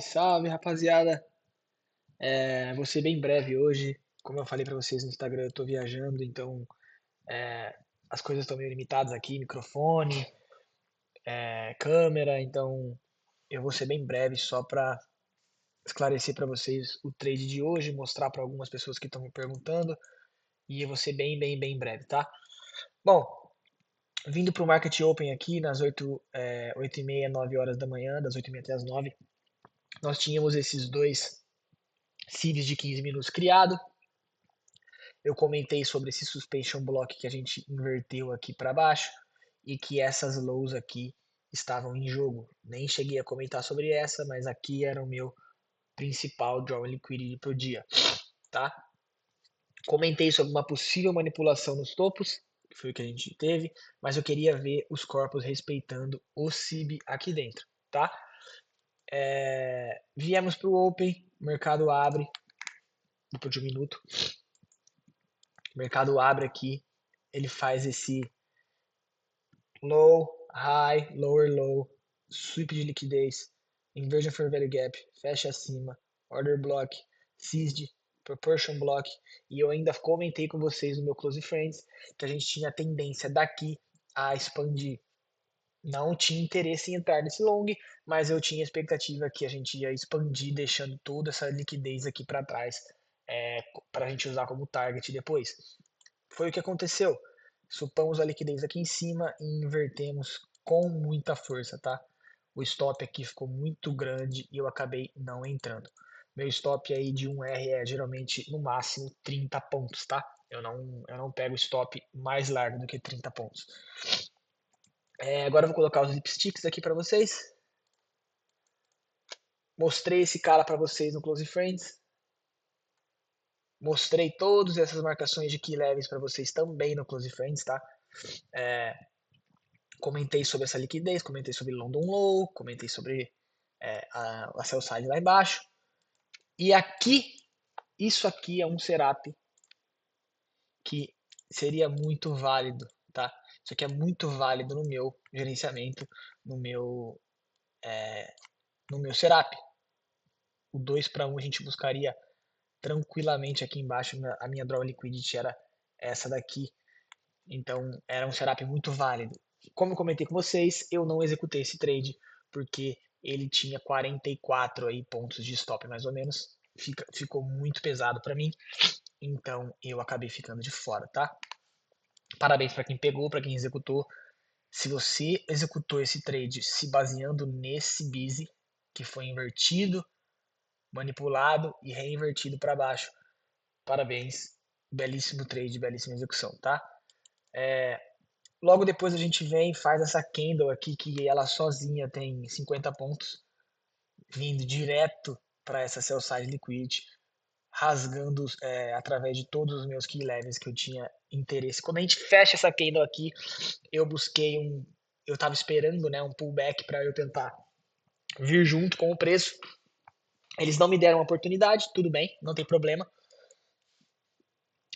Salve, rapaziada. Vou ser bem breve hoje. Como eu falei pra vocês no Instagram, eu tô viajando, então é, as coisas estão meio limitadas aqui, microfone, câmera, então eu vou ser bem breve só pra esclarecer pra vocês o trade de hoje, mostrar pra algumas pessoas que estão me perguntando e eu vou ser bem breve, tá? Bom, vindo pro Market Open aqui nas 8h30, 9 horas da manhã, das 8h30 até as 9, nós tínhamos esses dois CIVs de 15 minutos criado. Eu comentei sobre esse suspension block que a gente inverteu aqui para baixo e que essas lows aqui estavam em jogo. Nem cheguei a comentar sobre essa, mas aqui era o meu principal draw liquidity pro dia, tá? Comentei sobre uma possível manipulação nos topos, que foi o que a gente teve, mas eu queria ver os corpos respeitando o CIB aqui dentro, tá? Viemos para o Open, mercado abre, depois de um minuto, o mercado abre aqui, ele faz esse low, high, lower low, sweep de liquidez, inversion fair value gap, fecha acima, order block, seized, proportion block, e eu ainda comentei com vocês no meu close friends que a gente tinha a tendência daqui a expandir. Não tinha interesse em entrar nesse long, mas eu tinha expectativa que a gente ia expandir, deixando toda essa liquidez aqui para trás, para a gente usar como target depois. Foi o que aconteceu. Supamos a liquidez aqui em cima e invertemos com muita força, tá? O stop aqui ficou muito grande e eu acabei não entrando. Meu stop aí de 1R é geralmente no máximo 30 pontos, tá? Eu não pego stop mais largo do que 30 pontos. Agora eu vou colocar os lipsticks aqui para vocês. Mostrei esse cara para vocês no Close Friends. Mostrei todas essas marcações de key levels para vocês também no Close Friends, tá? Comentei sobre essa liquidez, comentei sobre London Low, comentei sobre a sell side lá embaixo. E aqui, isso aqui é um setup que seria muito válido, tá? Isso aqui é muito válido no meu gerenciamento, no meu, no meu setup. O 2 para 1 a gente buscaria tranquilamente aqui embaixo. A minha draw liquidity era essa daqui. Então era um setup muito válido. Como eu comentei com vocês, eu não executei esse trade porque ele tinha 44 aí pontos de stop mais ou menos. Ficou muito pesado para mim, então eu acabei ficando de fora, tá? Parabéns para quem pegou, para quem executou. Se você executou esse trade se baseando nesse busy que foi invertido, manipulado e reinvertido para baixo, parabéns, belíssimo trade, belíssima execução, tá? Logo depois a gente vem e faz essa candle aqui, que ela sozinha tem 50 pontos, vindo direto para essa sell side liquidity, rasgando através de todos os meus key levels que eu tinha interesse. Quando a gente fecha essa candle aqui, eu busquei eu estava esperando, né, um pullback para eu tentar vir junto com o preço. Eles não me deram a oportunidade, tudo bem, não tem problema.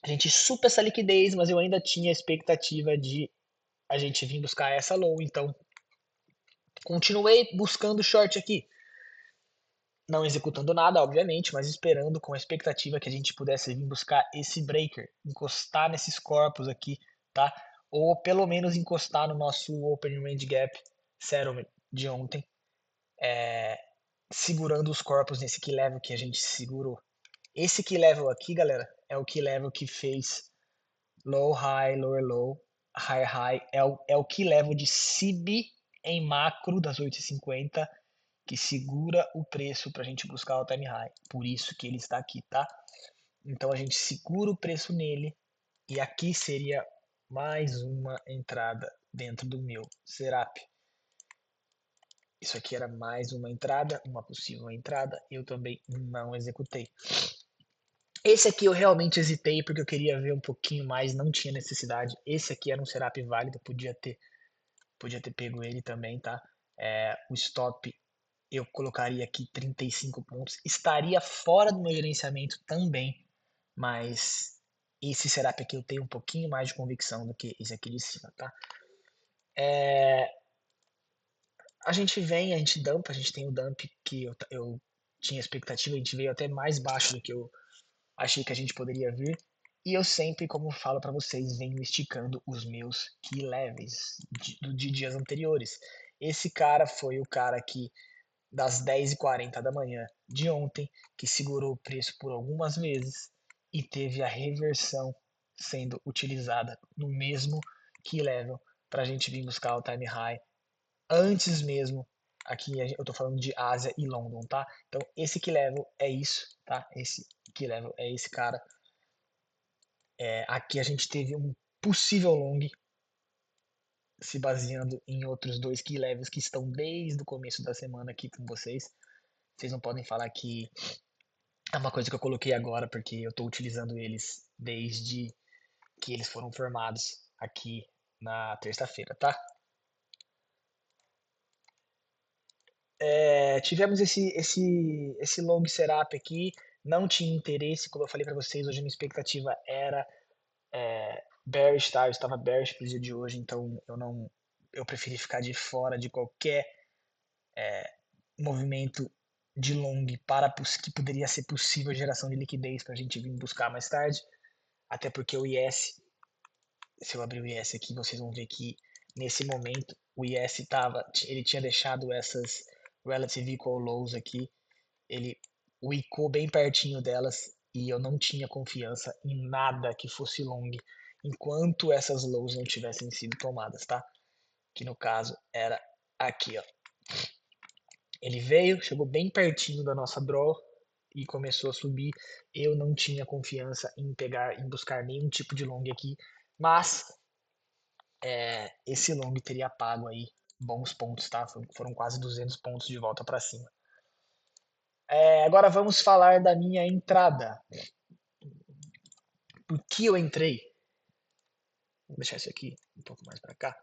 A gente supa essa liquidez, mas eu ainda tinha a expectativa de a gente vir buscar essa low, então continuei buscando short aqui. Não executando nada, obviamente, mas esperando com a expectativa que a gente pudesse vir buscar esse breaker, encostar nesses corpos aqui, tá? Ou pelo menos encostar no nosso open range gap settlement de ontem, segurando os corpos nesse key level que a gente segurou. Esse key level aqui, galera, é o key level que fez low, high, lower low, high, high. É o key level de CB em macro das 8h50 que segura o preço para a gente buscar o time high. Por isso que ele está aqui, tá? Então a gente segura o preço nele e aqui seria mais uma entrada dentro do meu setup. Isso aqui era mais uma entrada, uma possível entrada. Eu também não executei. Esse aqui eu realmente hesitei porque eu queria ver um pouquinho mais, não tinha necessidade. Esse aqui era um setup válido, podia ter pego ele também, tá? O stop eu colocaria aqui 35 pontos. Estaria fora do meu gerenciamento também, mas esse setup aqui eu tenho um pouquinho mais de convicção do que esse aqui de cima, tá? a gente vem, a gente dumpa, a gente tem o dump que eu tinha expectativa, a gente veio até mais baixo do que eu achei que a gente poderia vir. E eu sempre, como falo para vocês, venho esticando os meus key levels de dias anteriores. Esse cara foi o cara que, das 10h40 da manhã de ontem, que segurou o preço por algumas vezes e teve a reversão sendo utilizada no mesmo key level para a gente vir buscar o time high antes mesmo. Aqui eu tô falando de Ásia e London, tá? Então esse key level é isso, tá? Esse key level é esse cara. Aqui a gente teve um possível long se baseando em outros dois key levels que estão desde o começo da semana aqui com vocês. Vocês não podem falar que é uma coisa que eu coloquei agora porque eu estou utilizando eles desde que eles foram formados aqui na terça-feira, tá? Tivemos esse long setup aqui, não tinha interesse, como eu falei para vocês, hoje a minha expectativa era bearish, tá? Eu estava bearish pro dia de hoje, então eu preferi ficar de fora de qualquer movimento de long para que poderia ser possível geração de liquidez para a gente vir buscar mais tarde, até porque o IS, se eu abrir o IS aqui, vocês vão ver que nesse momento o IS ele tinha deixado essas relative equal lows aqui, ele wicou bem pertinho delas e eu não tinha confiança em nada que fosse long enquanto essas lows não tivessem sido tomadas, tá? Que no caso era aqui, ó. Ele veio, chegou bem pertinho da nossa draw e começou a subir. Eu não tinha confiança em buscar nenhum tipo de long aqui, mas esse long teria pago aí bons pontos, tá? Foram quase 200 pontos de volta para cima. Agora vamos falar da minha entrada. Por que eu entrei? Vou deixar isso aqui um pouco mais para cá,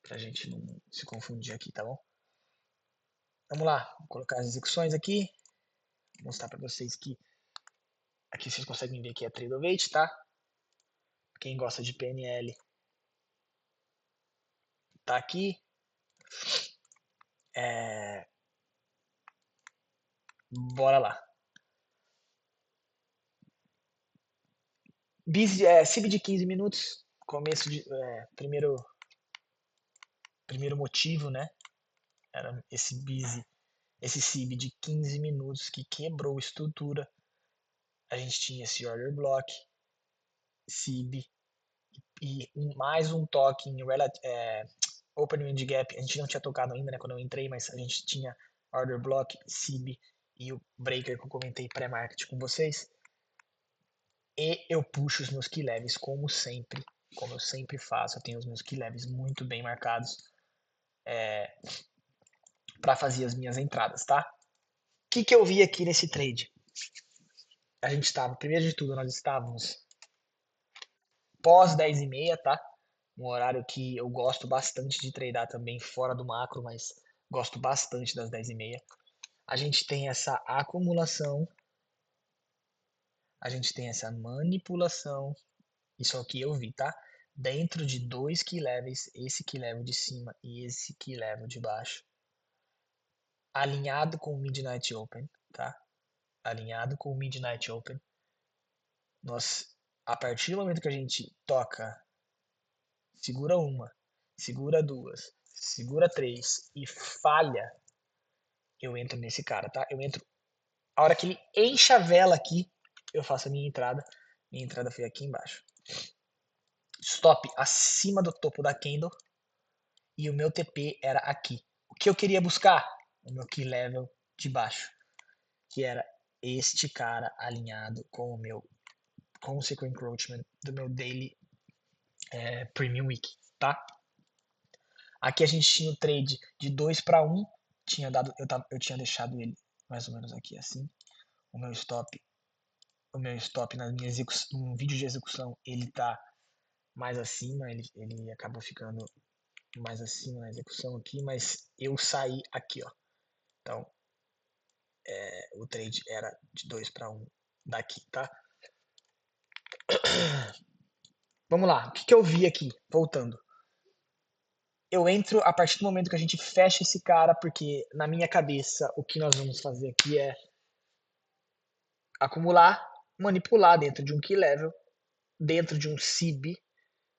pra gente não se confundir aqui, tá bom? Vamos lá, vou colocar as execuções aqui, mostrar para vocês que aqui vocês conseguem ver que é trade of eight, tá? Quem gosta de PNL tá aqui. Bora lá. CIB de 15 minutos, começo de primeiro motivo, né? Era esse CIB de 15 minutos que quebrou estrutura. A gente tinha esse order block, CIB e mais um toque em open wind gap. A gente não tinha tocado ainda, né, quando eu entrei, mas a gente tinha order block, CIB e o breaker que eu comentei pré-market com vocês. E eu puxo os meus key levels como sempre, como eu sempre faço. Eu tenho os meus key levels muito bem marcados para fazer as minhas entradas, tá? O que eu vi aqui nesse trade? A gente estava, primeiro de tudo, nós estávamos pós 10h30, tá? Um horário que eu gosto bastante de tradar também fora do macro, mas gosto bastante das 10h30. A gente tem essa acumulação, a gente tem essa manipulação, isso é o que eu vi, tá? Dentro de dois key levels, esse key level de cima e esse key level de baixo, alinhado com o Midnight Open, tá? Alinhado com o Midnight Open. Nós, a partir do momento que a gente toca, segura uma, segura duas, segura três e falha, eu entro nesse cara, tá? Eu entro. A hora que ele enche a vela aqui, eu faço a minha entrada. Minha entrada foi aqui embaixo. Stop acima do topo da candle. E o meu TP era aqui. O que eu queria buscar? O meu key level de baixo. Que era este cara alinhado com o meu consequent encroachment do meu daily premium week, tá? Aqui a gente tinha o trade de 2 para 1. Eu tinha deixado ele mais ou menos aqui assim. O meu stop na minha execução, no vídeo de execução, ele tá mais acima, ele acabou ficando mais acima na execução aqui, mas eu saí aqui, ó. Então, o trade era de 2 para 1 daqui, tá? Vamos lá, o que eu vi aqui, voltando. eu entro a partir do momento que a gente fecha esse cara, porque na minha cabeça o que nós vamos fazer aqui é acumular, manipular dentro de um key level, dentro de um CIB,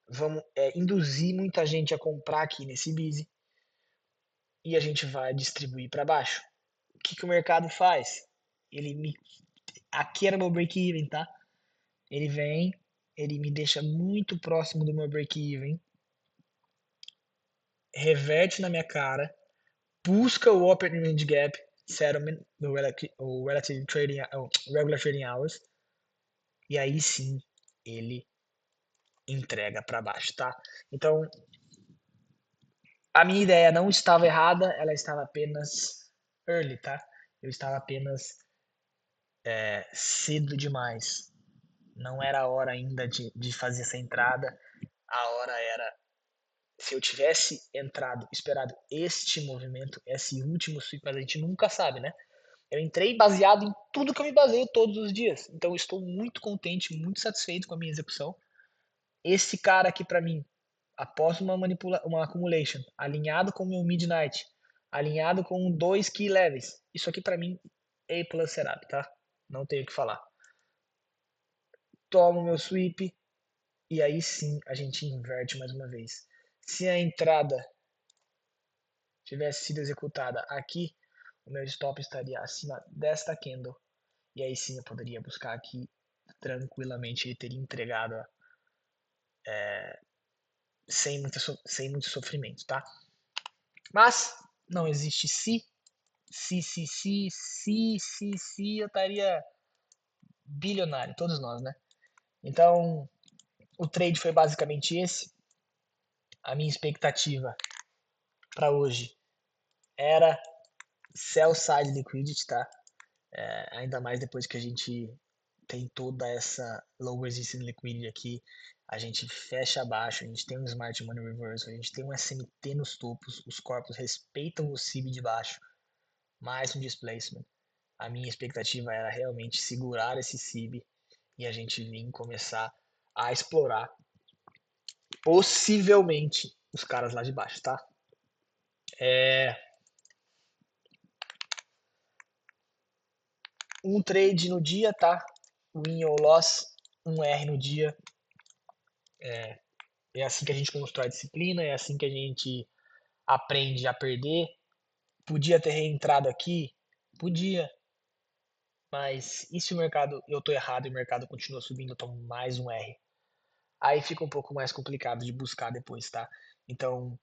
vamos induzir muita gente a comprar aqui nesse busy e a gente vai distribuir para baixo. O que o mercado faz? Aqui era meu break-even, tá? Ele vem, ele me deixa muito próximo do meu break-even, reverte na minha cara, busca o Open Range Gap Settlement, o Relative Trading, o Regular Trading Hours, e aí sim ele entrega para baixo, tá? Então, a minha ideia não estava errada, ela estava apenas early, tá? Eu estava apenas cedo demais. Não era a hora ainda de fazer essa entrada. A hora era, se eu tivesse entrado, esperado este movimento, esse último sweep, mas a gente nunca sabe, né? Eu entrei baseado em tudo que eu me baseio todos os dias. Então eu estou muito contente, muito satisfeito com a minha execução. Esse cara aqui para mim, após uma accumulation, alinhado com o meu midnight, alinhado com 2 key levels, isso aqui para mim é A+ setup, tá? Não tenho o que falar. Tomo meu sweep e aí sim a gente inverte mais uma vez. Se a entrada tivesse sido executada aqui, o meu stop estaria acima desta candle. E aí sim eu poderia buscar aqui tranquilamente e teria entregado sem muito sofrimento, tá? Mas não existe se, eu estaria bilionário, todos nós, né? Então, o trade foi basicamente esse. A minha expectativa para hoje era sell side liquidity, tá? Ainda mais depois que a gente tem toda essa low resistance liquidity aqui, a gente fecha abaixo, a gente tem um smart money reversal, a gente tem um SMT nos topos, os corpos respeitam o CIB de baixo, mais um displacement. A minha expectativa era realmente segurar esse CIB e a gente vir começar a explorar possivelmente os caras lá de baixo, tá? Um trade no dia, tá? Win ou loss, um R no dia. É assim que a gente constrói disciplina, é assim que a gente aprende a perder. Podia ter reentrado aqui? Podia. Mas e se o mercado, eu tô errado e o mercado continua subindo, eu tomo mais um R? Aí fica um pouco mais complicado de buscar depois, tá? Então,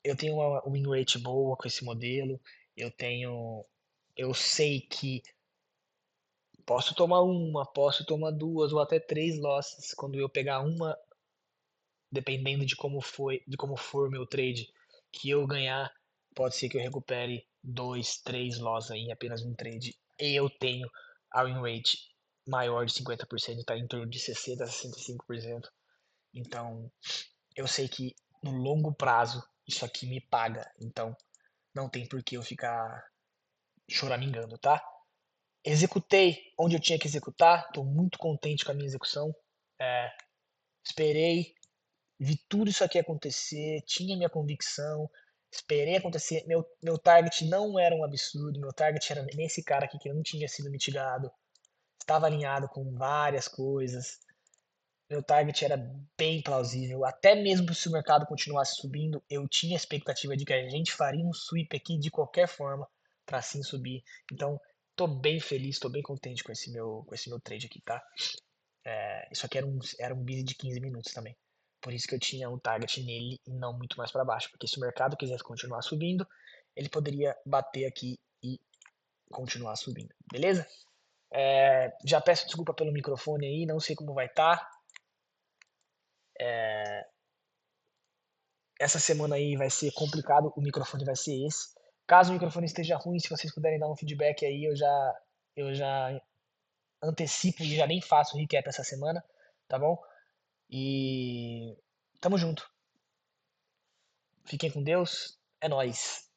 eu tenho uma win rate boa com esse modelo. Eu sei que posso tomar uma, posso tomar duas ou até três losses quando eu pegar uma, dependendo de como for meu trade, que eu ganhar, pode ser que eu recupere dois, três losses em apenas um trade. E eu tenho a win rate maior de 50%, está em torno de 60 a 65%. Então, eu sei que no longo prazo isso aqui me paga. Então, não tem por que eu ficar choramingando, tá? Executei onde eu tinha que executar, estou muito contente com a minha execução. Esperei, vi tudo isso aqui acontecer, tinha minha convicção, esperei acontecer. Meu target não era um absurdo, meu target era nesse cara aqui que não tinha sido mitigado, estava alinhado com várias coisas. Meu target era bem plausível, até mesmo se o mercado continuasse subindo, eu tinha a expectativa de que a gente faria um sweep aqui de qualquer forma para assim subir. Então, tô bem feliz, tô bem contente com esse meu trade aqui, tá? Isso aqui era um busy de 15 minutos também. Por isso que eu tinha um target nele e não muito mais para baixo. Porque se o mercado quisesse continuar subindo, ele poderia bater aqui e continuar subindo. Beleza? Já peço desculpa pelo microfone aí, não sei como vai estar. Tá. Essa semana aí vai ser complicado, o microfone vai ser esse. Caso o microfone esteja ruim, se vocês puderem dar um feedback aí, eu já antecipo e já nem faço o recap essa semana, tá bom? E tamo junto. Fiquem com Deus. É nóis.